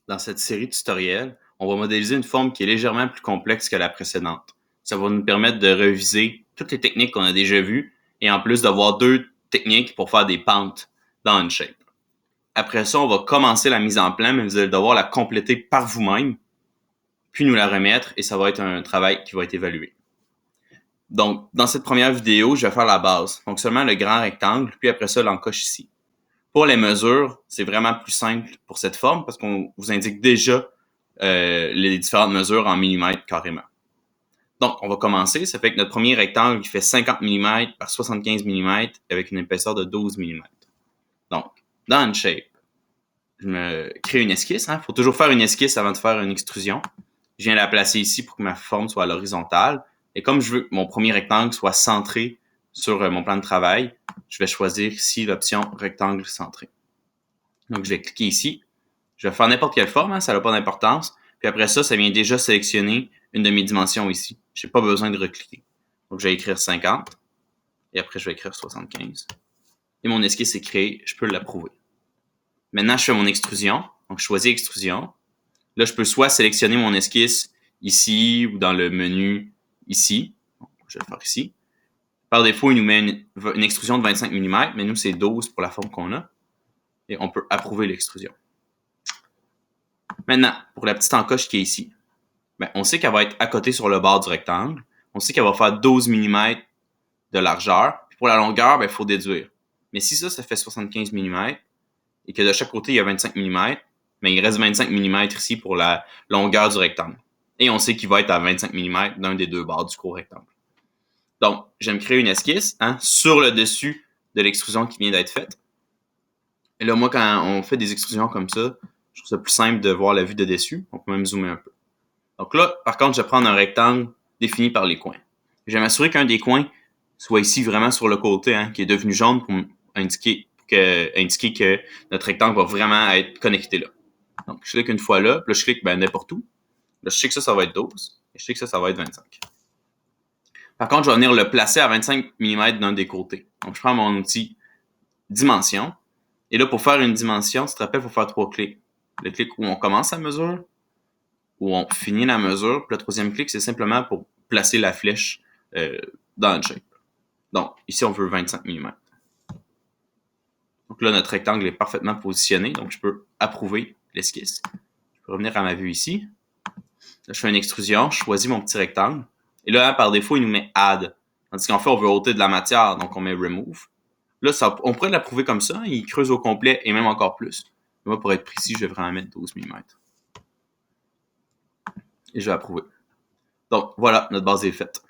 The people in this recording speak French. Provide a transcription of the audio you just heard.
Dans cette série de tutoriels, on va modéliser une forme qui est légèrement plus complexe que la précédente. Ça va nous permettre de reviser toutes les techniques qu'on a déjà vues et en plus d'avoir 2 techniques pour faire des pentes dans Onshape. Après ça, on va commencer la mise en plan, mais vous allez devoir la compléter par vous-même, puis nous la remettre et ça va être un travail qui va être évalué. Donc, dans cette première vidéo, je vais faire la base. Donc, seulement le grand rectangle, puis après ça, l'encoche ici. Pour les mesures, c'est vraiment plus simple pour cette forme parce qu'on vous indique déjà les différentes mesures en millimètres carrément. Donc, on va commencer. Ça fait que notre premier rectangle qui fait 50 mm par 75 mm avec une épaisseur de 12 mm. Donc, dans Onshape, je me crée une esquisse. Il faut toujours faire une esquisse avant de faire une extrusion. Je viens la placer ici pour que ma forme soit à l'horizontale. Et comme je veux que mon premier rectangle soit centré sur mon plan de travail, je vais choisir ici l'option rectangle centré. Donc, je vais cliquer ici. Je vais faire n'importe quelle forme, ça n'a pas d'importance. Puis après ça, ça vient déjà sélectionner une de mes dimensions ici. Je n'ai pas besoin de recliquer. Donc, je vais écrire 50. Et après, je vais écrire 75. Et mon esquisse est créée. Je peux l'approuver. Maintenant, je fais mon extrusion. Donc, je choisis extrusion. Là, je peux soit sélectionner mon esquisse ici ou dans le menu ici. Donc, je vais le faire ici. Par défaut, il nous met une extrusion de 25 mm, mais nous, c'est 12 pour la forme qu'on a. Et on peut approuver l'extrusion. Maintenant, pour la petite encoche qui est ici, on sait qu'elle va être à côté sur le bord du rectangle. On sait qu'elle va faire 12 mm de largeur. Puis pour la longueur, il faut déduire. Mais si ça fait 75 mm et que de chaque côté, il y a 25 mm, mais il reste 25 mm ici pour la longueur du rectangle. Et on sait qu'il va être à 25 mm d'un des deux bords du gros rectangle. Donc, je vais me créer une esquisse sur le dessus de l'extrusion qui vient d'être faite. Et là, moi, quand on fait des extrusions comme ça, je trouve ça plus simple de voir la vue de dessus. On peut même zoomer un peu. Donc là, par contre, je vais prendre un rectangle défini par les coins. Je vais m'assurer qu'un des coins soit ici vraiment sur le côté, qui est devenu jaune pour indiquer que notre rectangle va vraiment être connecté là. Donc, je clique une fois là, puis là, je clique n'importe où. Là, je sais que ça va être 12, et je sais que ça va être 25. Par contre, je vais venir le placer à 25 mm d'un des côtés. Donc, je prends mon outil dimension, et là, pour faire une dimension, tu te rappelles, il faut faire 3 clics. Le clic où on commence la mesure, où on finit la mesure. Puis le troisième clic, c'est simplement pour placer la flèche dans Onshape. Donc, ici, on veut 25 mm. Donc là, notre rectangle est parfaitement positionné. Donc, je peux approuver l'esquisse. Je peux revenir à ma vue ici. Là, je fais une extrusion. Je choisis mon petit rectangle. Et là, par défaut, il nous met Add. Tandis qu'en fait, on veut ôter de la matière. Donc, on met Remove. Là, on pourrait l'approuver comme ça. Il creuse au complet et même encore plus. Moi, pour être précis, je vais vraiment mettre 12 mm. Et je vais approuver. Donc, voilà, notre base est faite.